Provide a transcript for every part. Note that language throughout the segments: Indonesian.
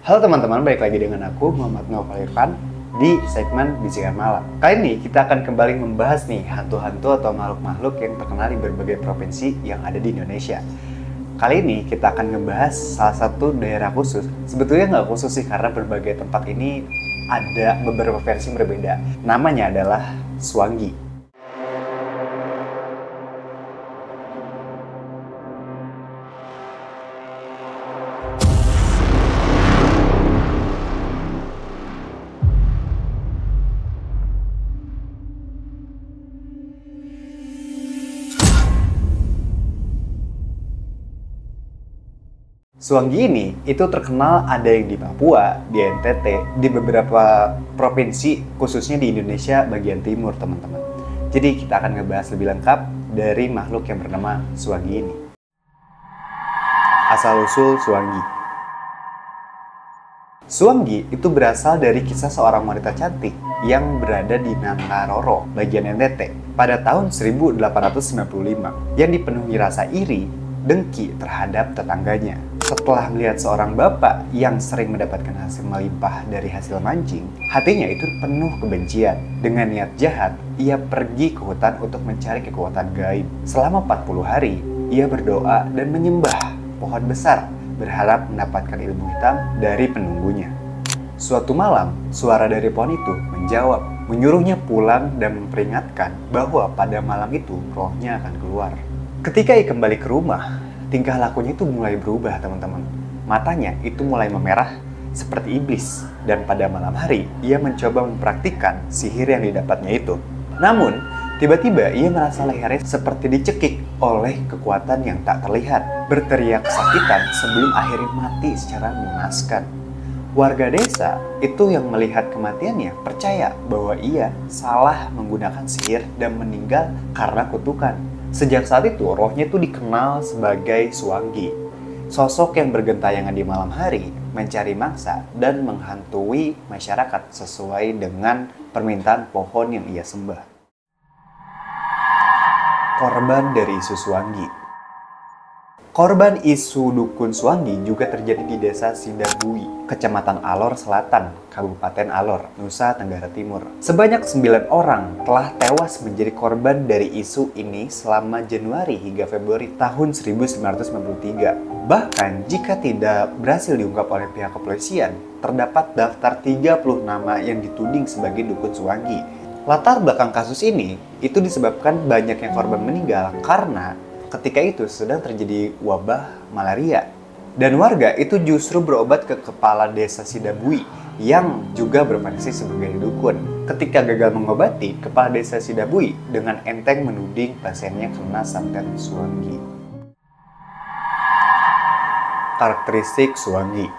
Halo teman-teman, balik lagi dengan aku Muhammad Noval Irfan di segmen Bisikan Malam. Kali ini kita akan kembali membahas nih hantu-hantu atau makhluk-makhluk yang terkenal di berbagai provinsi yang ada di Indonesia. Kali ini kita akan membahas salah satu daerah khusus. Sebetulnya nggak khusus sih, karena berbagai tempat ini ada beberapa versi berbeda. Namanya adalah Suanggi. Suanggi ini itu terkenal ada yang di Papua, di NTT, di beberapa provinsi khususnya di Indonesia bagian timur, teman-teman. Jadi kita akan ngebahas lebih lengkap dari makhluk yang bernama Suanggi ini. Asal-usul Suanggi. Suanggi itu berasal dari kisah seorang wanita cantik yang berada di Nangaroro, bagian NTT, pada tahun 1895, yang dipenuhi rasa iri, dengki terhadap tetangganya. Setelah melihat seorang bapak yang sering mendapatkan hasil melimpah dari hasil mancing, hatinya itu penuh kebencian. Dengan niat jahat, ia pergi ke hutan untuk mencari kekuatan gaib. Selama 40 hari, ia berdoa dan menyembah pohon besar, berharap mendapatkan ilmu hitam dari penunggunya. Suatu malam, suara dari pohon itu menjawab, menyuruhnya pulang dan memperingatkan bahwa pada malam itu rohnya akan keluar. Ketika ia kembali ke rumah, tingkah lakunya itu mulai berubah, teman-teman. Matanya itu mulai memerah seperti iblis, dan pada malam hari ia mencoba mempraktikkan sihir yang didapatnya itu. Namun, tiba-tiba ia merasa lehernya seperti dicekik oleh kekuatan yang tak terlihat, berteriak kesakitan sebelum akhirnya mati secara mengenaskan. Warga desa itu yang melihat kematiannya percaya bahwa ia salah menggunakan sihir dan meninggal karena kutukan. Sejak saat itu, rohnya itu dikenal sebagai Suanggi, sosok yang bergentayangan di malam hari, mencari mangsa, dan menghantui masyarakat sesuai dengan permintaan pohon yang ia sembah. Korban dari isu Suanggi. Korban isu dukun Suanggi juga terjadi di desa Sidabui, Kecamatan Alor Selatan, Kabupaten Alor, Nusa Tenggara Timur. Sebanyak 9 orang telah tewas menjadi korban dari isu ini selama Januari hingga Februari tahun 1993. Bahkan jika tidak berhasil diungkap oleh pihak kepolisian, terdapat daftar 30 nama yang dituding sebagai dukun Suanggi. Latar belakang kasus ini itu disebabkan banyaknya korban meninggal karena ketika itu sedang terjadi wabah malaria. Dan warga itu justru berobat ke kepala desa Sidabui yang juga berprofesi sebagai dukun. Ketika gagal mengobati, kepala desa Sidabui dengan enteng menuding pasiennya kena santet Suanggi. Karakteristik Suanggi.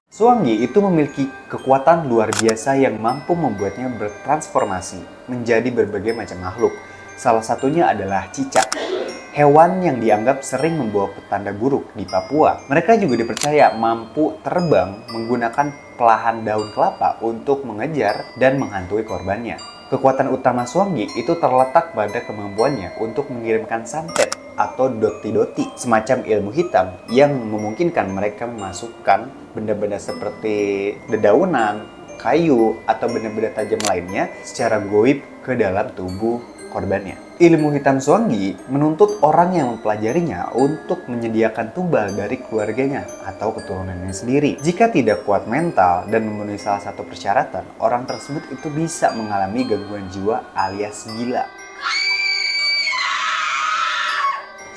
Suanggi itu memiliki kekuatan luar biasa yang mampu membuatnya bertransformasi menjadi berbagai macam makhluk. Salah satunya adalah cicak, hewan yang dianggap sering membawa petanda buruk di Papua. Mereka juga dipercaya mampu terbang menggunakan pelahan daun kelapa untuk mengejar dan menghantui korbannya. Kekuatan utama Suanggi itu terletak pada kemampuannya untuk mengirimkan santet atau doti-doti, semacam ilmu hitam yang memungkinkan mereka memasukkan benda-benda seperti dedaunan, kayu, atau benda-benda tajam lainnya secara goib ke dalam tubuh korbannya. Ilmu hitam Suanggi menuntut orang yang mempelajarinya untuk menyediakan tumbal dari keluarganya atau keturunannya sendiri. Jika tidak kuat mental dan memenuhi salah satu persyaratan, orang tersebut itu bisa mengalami gangguan jiwa alias gila.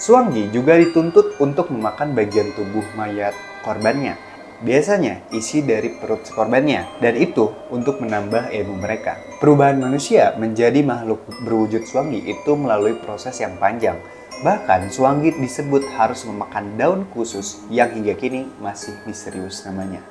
Suanggi juga dituntut untuk memakan bagian tubuh mayat korbannya. Biasanya isi dari perut korbannya, dan itu untuk menambah ilmu mereka. Perubahan manusia menjadi makhluk berwujud Suanggi itu melalui proses yang panjang. Bahkan Suanggi disebut harus memakan daun khusus yang hingga kini masih misterius namanya.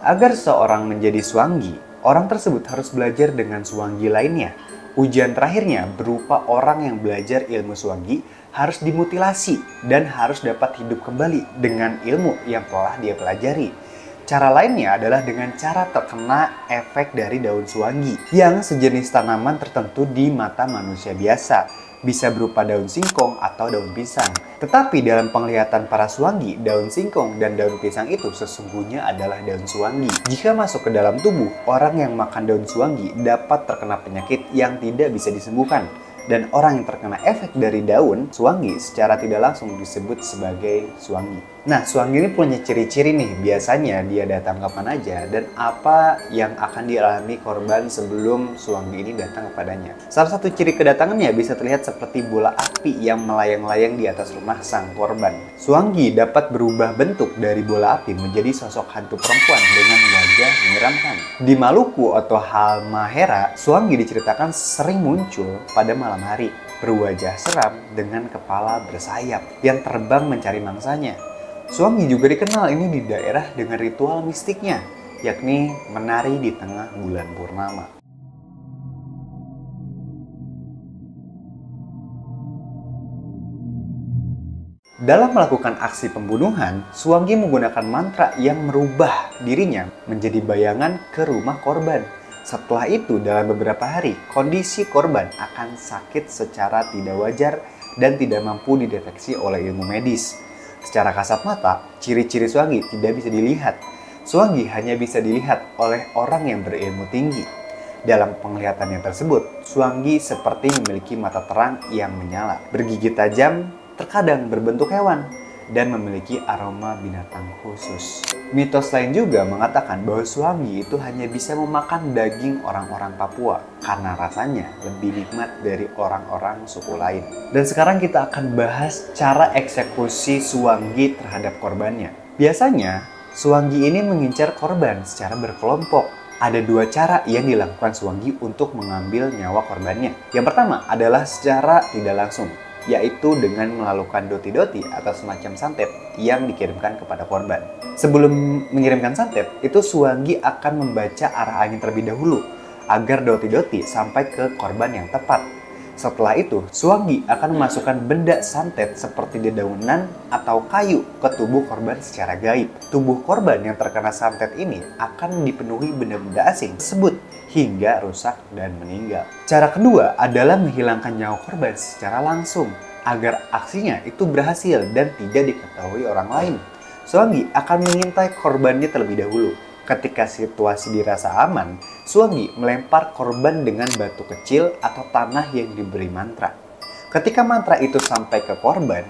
Agar seorang menjadi Suanggi, orang tersebut harus belajar dengan Suanggi lainnya. Ujian terakhirnya berupa orang yang belajar ilmu Suanggi harus dimutilasi dan harus dapat hidup kembali dengan ilmu yang telah dia pelajari. Cara lainnya adalah dengan cara terkena efek dari daun Suanggi yang sejenis tanaman tertentu di mata manusia biasa. bisa berupa daun singkong atau daun pisang. Tetapi dalam penglihatan para Suwangi, daun singkong dan daun pisang itu sesungguhnya adalah daun Suwangi. Jika masuk ke dalam tubuh, orang yang makan daun Suwangi dapat terkena penyakit yang tidak bisa disembuhkan. Dan orang yang terkena efek dari daun Suwangi secara tidak langsung disebut sebagai Suwangi. Nah, Suwangi ini punya ciri-ciri nih. Biasanya dia datang kapan aja dan apa yang akan dialami korban sebelum Suwangi ini datang kepadanya. Salah satu ciri kedatangannya bisa terlihat seperti bola api yang melayang-layang di atas rumah sang korban. Suwangi dapat berubah bentuk dari bola api menjadi sosok hantu perempuan dengan wajah menyeramkan. Di Maluku atau Halmahera, Suwangi diceritakan sering muncul pada malam hari, berwajah seram dengan kepala bersayap yang terbang mencari mangsanya. Suwangi juga dikenal ini di daerah dengan ritual mistiknya, yakni menari di tengah bulan purnama. Dalam melakukan aksi pembunuhan, Suwangi menggunakan mantra yang merubah dirinya menjadi bayangan ke rumah korban. Setelah itu, dalam beberapa hari, kondisi korban akan sakit secara tidak wajar dan tidak mampu dideteksi oleh ilmu medis. Secara kasat mata, ciri-ciri Suwangi tidak bisa dilihat. Suwangi hanya bisa dilihat oleh orang yang berilmu tinggi. Dalam penglihatannya tersebut, Suwangi seperti memiliki mata terang yang menyala, bergigi tajam, terkadang berbentuk hewan, dan memiliki aroma binatang khusus. Mitos lain juga mengatakan bahwa Suwangi itu hanya bisa memakan daging orang-orang Papua karena rasanya lebih nikmat dari orang-orang suku lain. Dan sekarang kita akan bahas cara eksekusi Suwangi terhadap korbannya. Biasanya, Suwangi ini mengincar korban secara berkelompok. Ada dua cara yang dilakukan Suwangi untuk mengambil nyawa korbannya. Yang pertama adalah secara tidak langsung, yaitu dengan melakukan doti-doti atau semacam santet yang dikirimkan kepada korban. Sebelum mengirimkan santet, itu Suwangi akan membaca arah angin terlebih dahulu agar doti-doti sampai ke korban yang tepat. Setelah itu, Suwangi akan memasukkan benda santet seperti dedaunan atau kayu ke tubuh korban secara gaib. Tubuh korban yang terkena santet ini akan dipenuhi benda-benda asing tersebut hingga rusak dan meninggal. Cara kedua adalah menghilangkan nyawa korban secara langsung agar aksinya itu berhasil dan tidak diketahui orang lain. Suwangi akan mengintai korbannya terlebih dahulu. Ketika situasi dirasa aman, Suwangi melempar korban dengan batu kecil atau tanah yang diberi mantra. Ketika mantra itu sampai ke korban,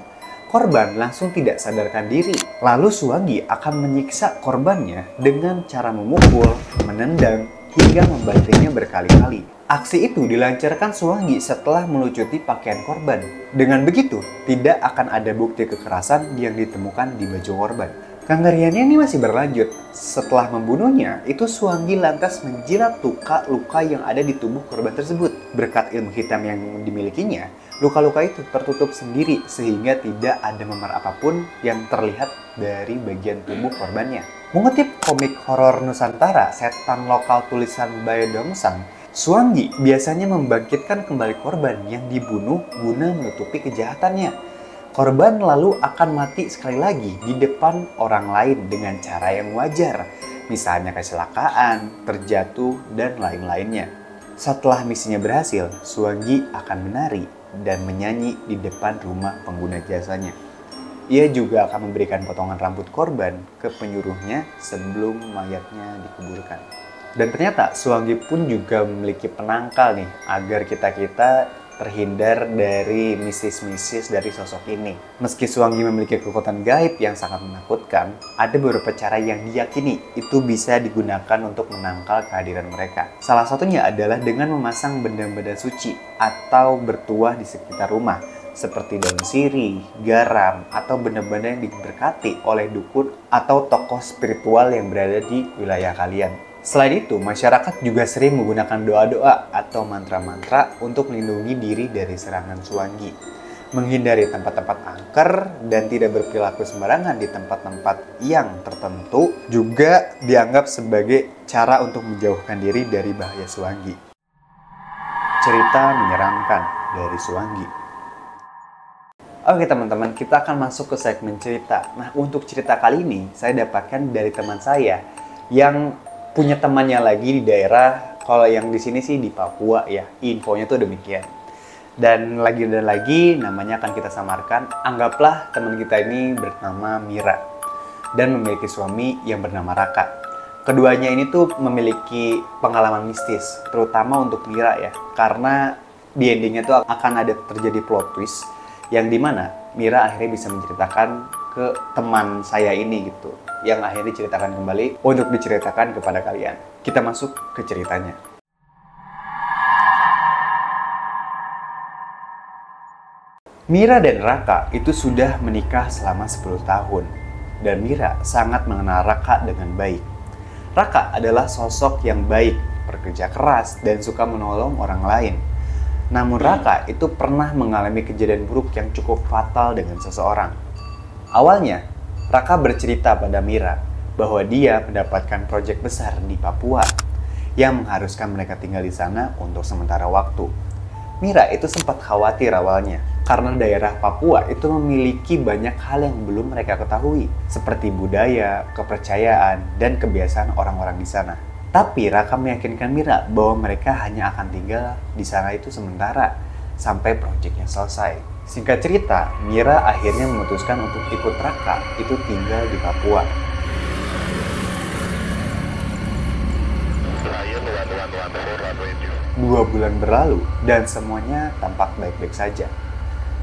korban langsung tidak sadarkan diri. Lalu Suwangi akan menyiksa korbannya dengan cara memukul, menendang, hingga membantingnya berkali-kali. Aksi itu dilancarkan Suwangi setelah melucuti pakaian korban. Dengan begitu, tidak akan ada bukti kekerasan yang ditemukan di baju korban. Kengeriannya ini masih berlanjut. Setelah membunuhnya, itu Suwangi lantas menjilat luka-luka yang ada di tubuh korban tersebut. Berkat ilmu hitam yang dimilikinya, luka-luka itu tertutup sendiri sehingga tidak ada memar apapun yang terlihat dari bagian tubuh korbannya. Mengutip komik horor Nusantara, Setan Lokal tulisan Bayo Dongsang, Suwangi biasanya membangkitkan kembali korban yang dibunuh guna menutupi kejahatannya. Korban lalu akan mati sekali lagi di depan orang lain dengan cara yang wajar, misalnya kecelakaan, terjatuh, dan lain-lainnya. Setelah misinya berhasil, Suwangi akan menari dan menyanyi di depan rumah pengguna jasanya. Ia juga akan memberikan potongan rambut korban ke penyuruhnya sebelum mayatnya dikuburkan. Dan ternyata Suwangi pun juga memiliki penangkal nih, agar kita-kita terhindar dari misis-misis dari sosok ini. Meski Suwangi memiliki kekuatan gaib yang sangat menakutkan, ada beberapa cara yang diyakini itu bisa digunakan untuk menangkal kehadiran mereka. Salah satunya adalah dengan memasang benda-benda suci atau bertuah di sekitar rumah, seperti daun sirih, garam, atau benda-benda yang diberkati oleh dukun atau tokoh spiritual yang berada di wilayah kalian. Selain itu, masyarakat juga sering menggunakan doa-doa atau mantra-mantra untuk melindungi diri dari serangan Suwangi, menghindari tempat-tempat angker, dan tidak berperilaku sembarangan di tempat-tempat yang tertentu juga dianggap sebagai cara untuk menjauhkan diri dari bahaya Suwangi. Cerita menyeramkan dari Suwangi. Oke teman-teman, kita akan masuk ke segmen cerita. Nah, untuk cerita kali ini, saya dapatkan dari teman saya yang punya temannya lagi di daerah, kalau yang di sini sih di Papua ya, infonya tuh demikian. Dan lagi namanya akan kita samarkan. Anggaplah teman kita ini bernama Mira dan memiliki suami yang bernama Raka. Keduanya ini tuh memiliki pengalaman mistis, terutama untuk Mira ya. Karena di endingnya tuh akan ada terjadi plot twist yang dimana Mira akhirnya bisa menceritakan ke teman saya ini gitu, yang akhirnya diceritakan kembali untuk diceritakan kepada kalian. Kita masuk ke ceritanya. Mira dan Raka itu sudah menikah selama 10 tahun. Dan Mira sangat mengenal Raka dengan baik. Raka adalah sosok yang baik, bekerja keras, dan suka menolong orang lain. Namun Raka itu pernah mengalami kejadian buruk yang cukup fatal dengan seseorang. Awalnya, Raka bercerita pada Mira bahwa dia mendapatkan proyek besar di Papua yang mengharuskan mereka tinggal di sana untuk sementara waktu. Mira itu sempat khawatir awalnya karena daerah Papua itu memiliki banyak hal yang belum mereka ketahui, seperti budaya, kepercayaan, dan kebiasaan orang-orang di sana. Tapi Raka meyakinkan Mira bahwa mereka hanya akan tinggal di sana itu sementara sampai proyeknya selesai. Singkat cerita, Mira akhirnya memutuskan untuk ikut Raka itu tinggal di Papua. 2 bulan berlalu dan semuanya tampak baik-baik saja.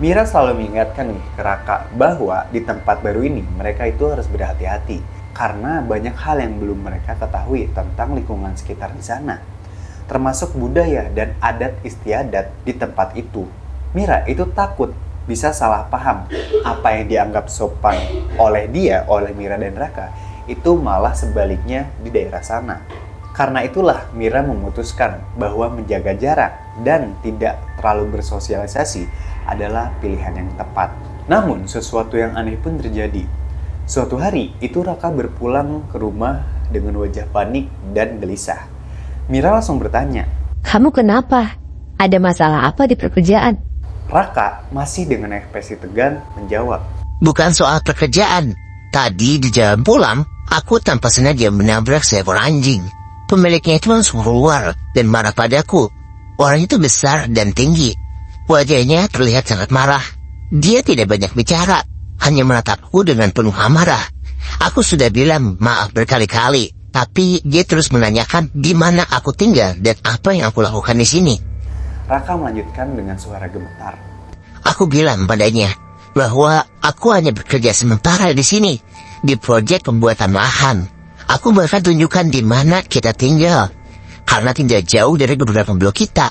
Mira selalu mengingatkan nih ke Raka bahwa di tempat baru ini mereka itu harus berhati-hati karena banyak hal yang belum mereka ketahui tentang lingkungan sekitar di sana, termasuk budaya dan adat istiadat di tempat itu. Mira itu takut bisa salah paham apa yang dianggap sopan oleh Mira dan Raka itu malah sebaliknya di daerah sana. Karena itulah Mira memutuskan bahwa menjaga jarak dan tidak terlalu bersosialisasi adalah pilihan yang tepat. Namun sesuatu yang aneh pun terjadi. Suatu hari itu Raka berpulang ke rumah dengan wajah panik dan gelisah. Mira langsung bertanya, "Kamu kenapa? Ada masalah apa di pekerjaan?" Raka masih dengan ekspresi tegang menjawab, "Bukan soal pekerjaan. Tadi di jalan pulang, aku tanpa sengaja menabrak seekor anjing. Pemiliknya itu langsung keluar dan marah padaku. Orang itu besar dan tinggi. Wajahnya terlihat sangat marah. Dia tidak banyak bicara, hanya menatapku dengan penuh amarah. Aku sudah bilang maaf berkali-kali, tapi dia terus menanyakan di mana aku tinggal dan apa yang aku lakukan di sini." Raka melanjutkan dengan suara gemetar, "Aku bilang padanya bahwa aku hanya bekerja sementara di sini, di proyek pembuatan lahan. Aku bahkan tunjukkan di mana kita tinggal, karena tidak jauh dari beberapa blok kita.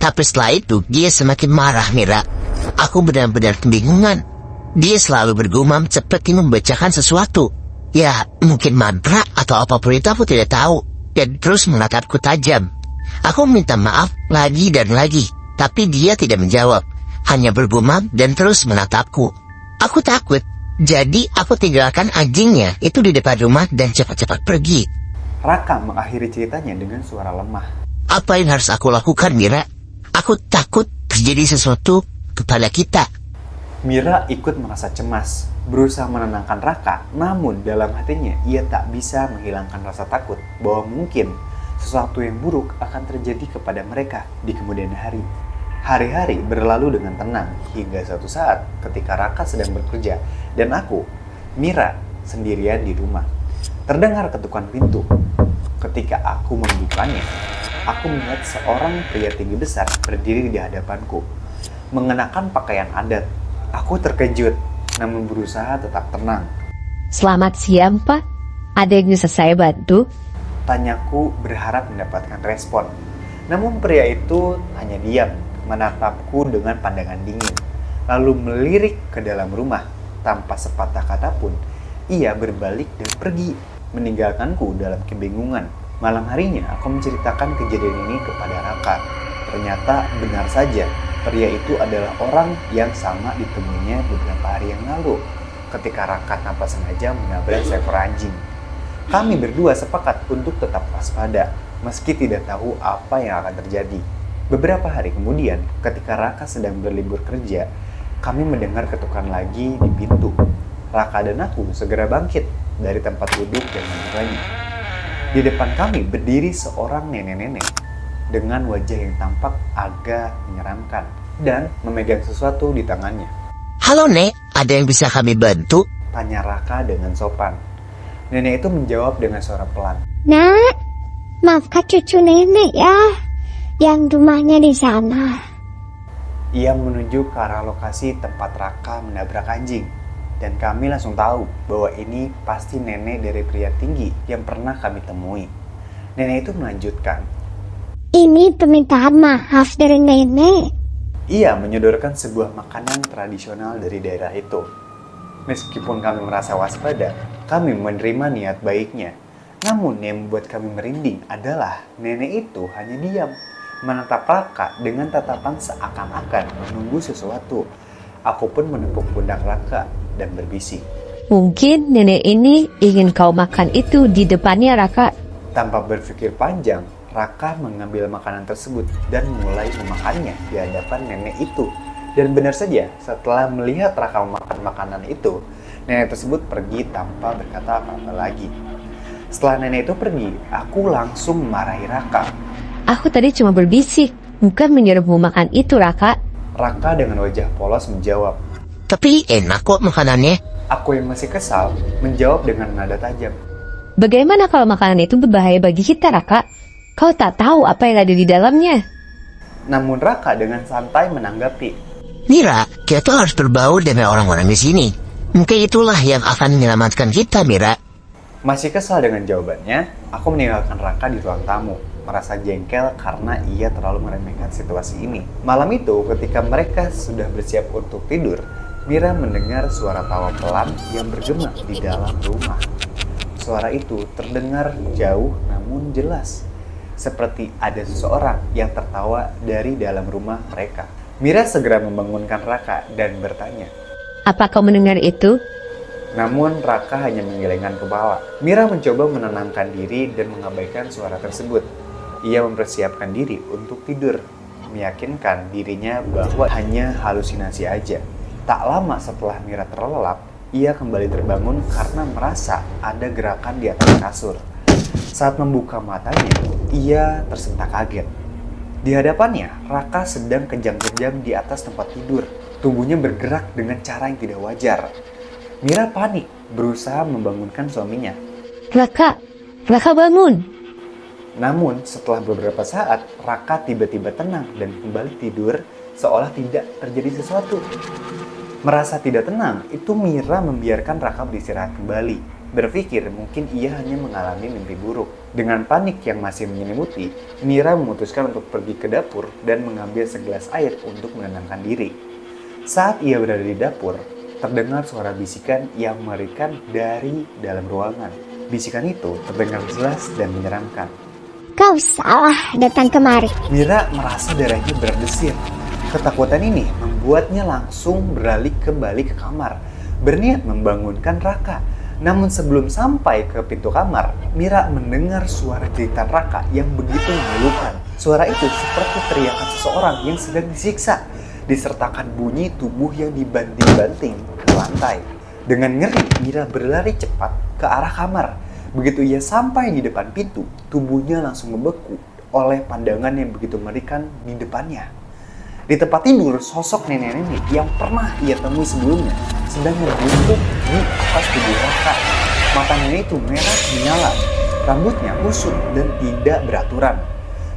Tapi setelah itu, dia semakin marah, Mira. Aku benar-benar kebingungan. Dia selalu bergumam seperti membacakan sesuatu. Ya, mungkin mantra atau apapun itu aku tidak tahu. Dan terus menatapku tajam. Aku minta maaf lagi dan lagi, tapi dia tidak menjawab. Hanya bergumam dan terus menatapku. Aku takut. Jadi aku tinggalkan anjingnya itu di depan rumah dan cepat-cepat pergi." Raka mengakhiri ceritanya dengan suara lemah. "Apa yang harus aku lakukan, Mira? Aku takut terjadi sesuatu kepada kita." Mira ikut merasa cemas, berusaha menenangkan Raka, namun dalam hatinya ia tak bisa menghilangkan rasa takut bahwa mungkin sesuatu yang buruk akan terjadi kepada mereka di kemudian hari. Hari-hari berlalu dengan tenang hingga suatu saat ketika Raka sedang bekerja dan aku, Mira, sendirian di rumah. Terdengar ketukan pintu. Ketika aku membukanya, aku melihat seorang pria tinggi besar berdiri di hadapanku, mengenakan pakaian adat. Aku terkejut, namun berusaha tetap tenang. "Selamat siang, Pak. Ada yang bisa saya bantu?" Tanyaku berharap mendapatkan respon. Namun pria itu hanya diam, menatapku dengan pandangan dingin, lalu melirik ke dalam rumah. Tanpa sepatah kata pun, ia berbalik dan pergi, meninggalkanku dalam kebingungan. Malam harinya, aku menceritakan kejadian ini kepada Raka. Ternyata benar saja, pria itu adalah orang yang sama ditemuinya beberapa hari yang lalu, ketika Raka tanpa sengaja menabrak seekor anjing. Kami berdua sepakat untuk tetap waspada, meski tidak tahu apa yang akan terjadi. Beberapa hari kemudian, ketika Raka sedang berlibur kerja, kami mendengar ketukan lagi di pintu. Raka dan aku segera bangkit dari tempat duduk dan membukanya. Di depan kami berdiri seorang nenek-nenek dengan wajah yang tampak agak menyeramkan. dan memegang sesuatu di tangannya. Halo Nek, ada yang bisa kami bantu? Tanya Raka dengan sopan. Nenek itu menjawab dengan suara pelan. Nak, maafkan cucu nenek ya, yang rumahnya di sana. Ia menunjuk ke arah lokasi tempat Raka menabrak anjing. Dan kami langsung tahu bahwa ini pasti nenek dari pria tinggi yang pernah kami temui. Nenek itu melanjutkan. Ini permintaan maaf dari nenek. Ia menyodorkan sebuah makanan tradisional dari daerah itu. Meskipun kami merasa waspada, kami menerima niat baiknya. Namun yang membuat kami merinding adalah nenek itu hanya diam, menatap Raka dengan tatapan seakan-akan menunggu sesuatu. Aku pun menepuk pundak Raka dan berbisik. Mungkin nenek ini ingin kau makan itu di depannya, Raka. Tanpa berpikir panjang, Raka mengambil makanan tersebut dan mulai memakannya di hadapan nenek itu. Dan benar saja, setelah melihat Raka memakan makanan itu, nenek tersebut pergi tanpa berkata apa-apa lagi. Setelah nenek itu pergi, aku langsung memarahi Raka. Aku tadi cuma berbisik, bukan menyuruhmu makan itu, Raka. Raka dengan wajah polos menjawab. Tapi enak kok makanannya. Aku yang masih kesal menjawab dengan nada tajam. Bagaimana kalau makanan itu berbahaya bagi kita, Raka? Kau tak tahu apa yang ada di dalamnya. Namun Raka dengan santai menanggapi. Mira, kita tuh harus berbaur dengan orang-orang di sini. Mungkin itulah yang akan menyelamatkan kita, Mira. Masih kesal dengan jawabannya, aku meninggalkan Raka di ruang tamu. Merasa jengkel karena ia terlalu meremehkan situasi ini. Malam itu, ketika mereka sudah bersiap untuk tidur, Mira mendengar suara tawa pelan yang bergema di dalam rumah. Suara itu terdengar jauh namun jelas, seperti ada seseorang yang tertawa dari dalam rumah mereka. Mira segera membangunkan Raka dan bertanya. Apa kau mendengar itu? Namun Raka hanya menggelengkan kepala. Mira mencoba menenangkan diri dan mengabaikan suara tersebut. Ia mempersiapkan diri untuk tidur, meyakinkan dirinya bahwa hanya halusinasi aja. Tak lama setelah Mira terlelap, ia kembali terbangun karena merasa ada gerakan di atas kasur. Saat membuka matanya, ia tersentak kaget. Di hadapannya, Raka sedang kejang-kejang di atas tempat tidur. Tubuhnya bergerak dengan cara yang tidak wajar. Mira panik, berusaha membangunkan suaminya. Raka bangun. Namun, setelah beberapa saat, Raka tiba-tiba tenang dan kembali tidur seolah tidak terjadi sesuatu. Merasa tidak tenang, itu Mira membiarkan Raka beristirahat kembali. Berpikir mungkin ia hanya mengalami mimpi buruk. Dengan panik yang masih menyelimuti, Mira memutuskan untuk pergi ke dapur dan mengambil segelas air untuk menenangkan diri. Saat ia berada di dapur, terdengar suara bisikan yang mengerikan dari dalam ruangan. Bisikan itu terdengar jelas dan menyeramkan. Kau salah datang kemari. Mira merasa darahnya berdesir. Ketakutan ini membuatnya langsung beralih kembali ke kamar, berniat membangunkan Raka. Namun sebelum sampai ke pintu kamar, Mira mendengar suara jeritan Raka yang begitu memilukan. Suara itu seperti teriakan seseorang yang sedang disiksa, disertakan bunyi tubuh yang dibanting-banting ke lantai. Dengan ngeri, Mira berlari cepat ke arah kamar. Begitu ia sampai di depan pintu, tubuhnya langsung membeku oleh pandangan yang begitu mengerikan di depannya. Di tempat tidur, sosok nenek-nenek yang pernah ia temui sebelumnya sedang berbungkuk di atas tubuh Raka. Mata nenek itu merah menyala, rambutnya kusut dan tidak beraturan.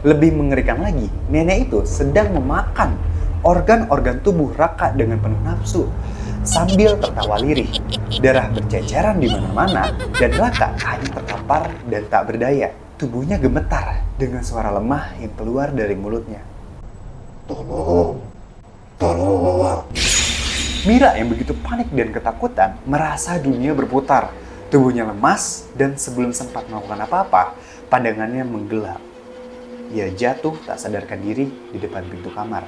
Lebih mengerikan lagi, nenek itu sedang memakan organ-organ tubuh Raka dengan penuh nafsu sambil tertawa lirih. Darah berceceran di mana-mana dan Raka hanya terkapar dan tak berdaya. Tubuhnya gemetar dengan suara lemah yang keluar dari mulutnya. Tolong. Mira yang begitu panik dan ketakutan merasa dunia berputar. Tubuhnya lemas dan sebelum sempat melakukan apa-apa, pandangannya menggelap. Ia jatuh tak sadarkan diri di depan pintu kamar,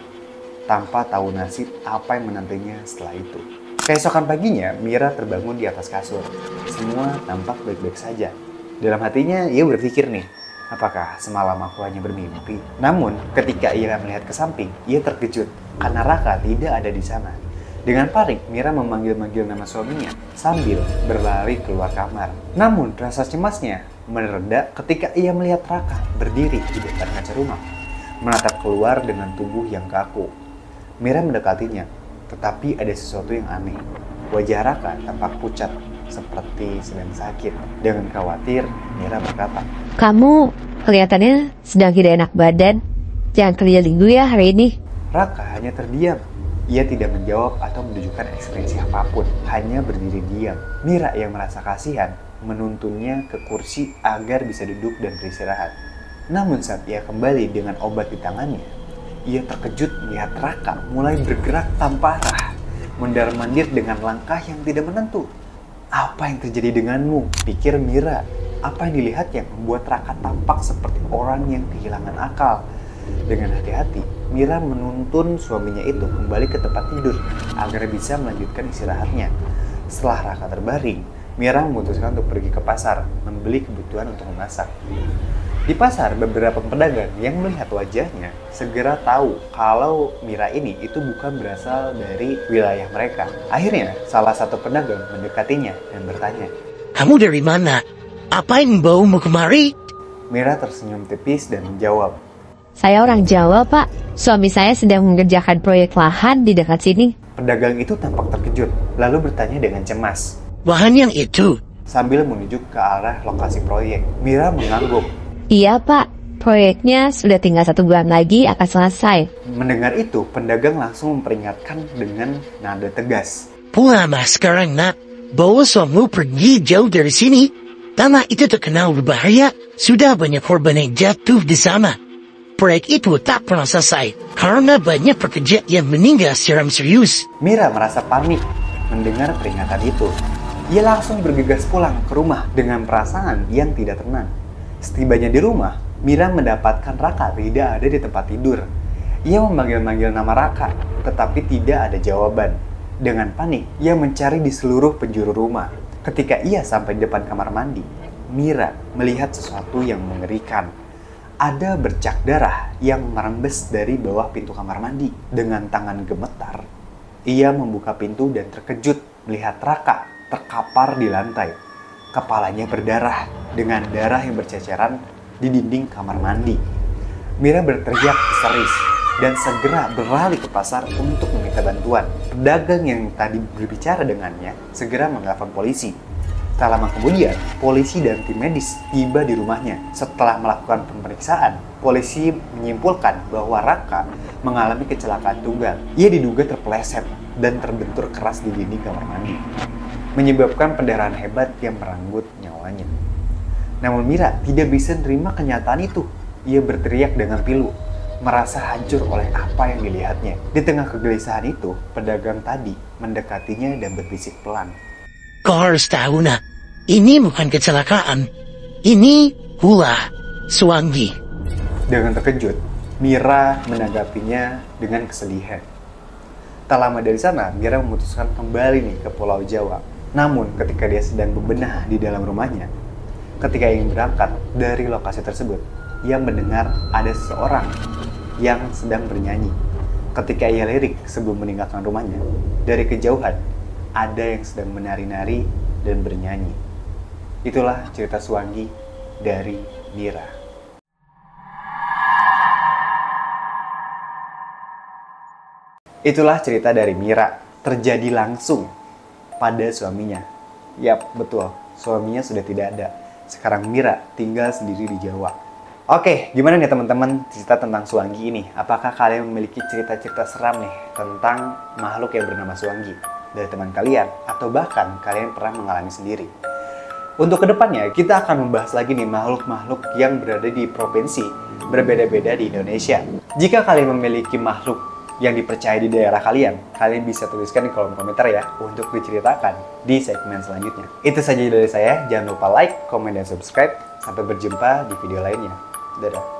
tanpa tahu nasib apa yang menantinya setelah itu. Keesokan paginya, Mira terbangun di atas kasur. Semua tampak baik-baik saja. Dalam hatinya, ia berpikir nih, apakah semalam aku hanya bermimpi? Namun, ketika ia melihat ke samping, ia terkejut karena Raka tidak ada di sana. Dengan panik, Mira memanggil-manggil nama suaminya sambil berlari keluar kamar. Namun, rasa cemasnya mereda ketika ia melihat Raka berdiri di depan kaca rumah, menatap keluar dengan tubuh yang kaku. Mira mendekatinya, tetapi ada sesuatu yang aneh. Wajah Raka tampak pucat, seperti sedang sakit. Dengan khawatir, Mira berkata, Kamu kelihatannya sedang tidak enak badan. Jangan kerja minggu ya hari ini. Raka hanya terdiam. Ia tidak menjawab atau menunjukkan ekspresi apapun, hanya berdiri diam. Mira yang merasa kasihan menuntunnya ke kursi agar bisa duduk dan beristirahat. Namun saat ia kembali dengan obat di tangannya, ia terkejut melihat Raka mulai bergerak tanpa arah, mondar-mandir dengan langkah yang tidak menentu. Apa yang terjadi denganmu? Pikir Mira. Apa yang dilihatnya membuat Raka tampak seperti orang yang kehilangan akal. Dengan hati-hati, Mira menuntun suaminya itu kembali ke tempat tidur agar bisa melanjutkan istirahatnya. Setelah Raka terbaring, Mira memutuskan untuk pergi ke pasar membeli kebutuhan untuk memasak. Di pasar, beberapa pedagang yang melihat wajahnya segera tahu kalau Mira ini itu bukan berasal dari wilayah mereka. Akhirnya, salah satu pedagang mendekatinya dan bertanya, Kamu dari mana? Apa yang membawamu kemari? Mira tersenyum tipis dan menjawab, Saya orang Jawa, Pak. Suami saya sedang mengerjakan proyek lahan di dekat sini. Pedagang itu tampak terkejut, lalu bertanya dengan cemas. Lahan yang itu? Sambil menunjuk ke arah lokasi proyek, Mira mengangguk. Iya, Pak. Proyeknya sudah tinggal 1 bulan lagi akan selesai. Mendengar itu, pedagang langsung memperingatkan dengan nada tegas. Pulang sekarang, nak. Bawa suamimu pergi jauh dari sini. Tanah itu terkenal berbahaya. Sudah banyak korban yang jatuh di sana. Proyek itu tak pernah selesai karena banyak pekerja yang meninggal secara serius. Mira merasa panik mendengar peringatan itu. Ia langsung bergegas pulang ke rumah dengan perasaan yang tidak tenang. Setibanya di rumah, Mira mendapatkan Raka tidak ada di tempat tidur. Ia memanggil-manggil nama Raka, tetapi tidak ada jawaban. Dengan panik, ia mencari di seluruh penjuru rumah. Ketika ia sampai di depan kamar mandi, Mira melihat sesuatu yang mengerikan. Ada bercak darah yang merembes dari bawah pintu kamar mandi. Dengan tangan gemetar, ia membuka pintu dan terkejut melihat Raka terkapar di lantai. Kepalanya berdarah dengan darah yang berceceran di dinding kamar mandi. Mira berteriak histeris dan segera berlari ke pasar untuk meminta bantuan. Pedagang yang tadi berbicara dengannya segera menelpon polisi. Tak lama kemudian, polisi dan tim medis tiba di rumahnya. Setelah melakukan pemeriksaan, polisi menyimpulkan bahwa Raka mengalami kecelakaan tunggal. Ia diduga terpeleset dan terbentur keras di dinding kamar mandi, menyebabkan pendarahan hebat yang merenggut nyawanya. Namun Mira tidak bisa menerima kenyataan itu. Ia berteriak dengan pilu, merasa hancur oleh apa yang dilihatnya. Di tengah kegelisahan itu, pedagang tadi mendekatinya dan berbisik pelan. Kau harus tahu, nak. Ini bukan kecelakaan. Ini ulah Suwangi. Dengan terkejut, Mira menanggapinya dengan kesedihan. Tak lama dari sana, Mira memutuskan kembali nih ke Pulau Jawa. Namun, ketika dia sedang bebenah di dalam rumahnya, ketika ingin berangkat dari lokasi tersebut, ia mendengar ada seseorang yang sedang bernyanyi. Ketika ia lirik sebelum meninggalkan rumahnya, dari kejauhan, ada yang sedang menari-nari dan bernyanyi. Itulah cerita Suwangi dari Mira. Itulah cerita dari Mira, terjadi langsung pada suaminya. Yap, betul, suaminya sudah tidak ada. Sekarang Mira tinggal sendiri di Jawa. Oke, gimana nih teman-teman cerita tentang Suwangi ini? Apakah kalian memiliki cerita-cerita seram nih tentang makhluk yang bernama Suwangi dari teman kalian? Atau bahkan kalian pernah mengalami sendiri? Untuk kedepannya, kita akan membahas lagi nih makhluk-makhluk yang berada di provinsi berbeda-beda di Indonesia. Jika kalian memiliki makhluk yang dipercaya di daerah kalian bisa tuliskan di kolom komentar ya untuk diceritakan di segmen selanjutnya. Itu saja dari saya, jangan lupa like, komen, dan subscribe. Sampai berjumpa di video lainnya. Dadah.